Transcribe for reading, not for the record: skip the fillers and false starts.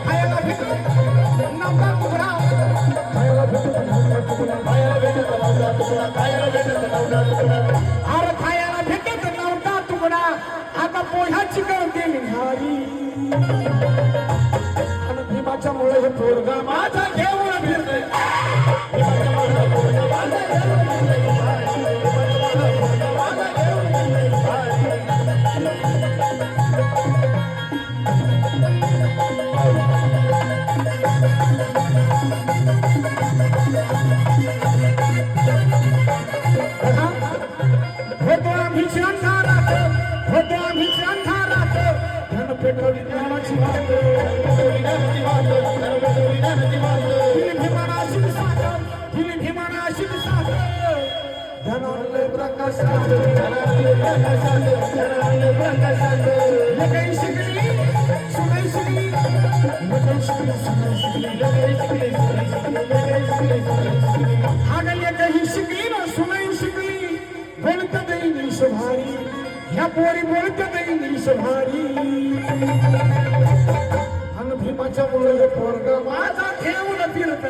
खायला भेटत नवरा तुकडा खायला भेटत नवरा तुकडा खायला भेटत नवरा तुकडा खायला भेटत नवरा तुकडा अरे खायला भेटत नवरा तुकडा आता पोह्याची करते निघाली आणि भीमाच्या मुळे हे पोरगा माझा घेऊन फिरते ह्या पोरी बोलत इंग्लिश भारी आणि भीमाच्या मुळे पोरगा माझा घेऊन फिरत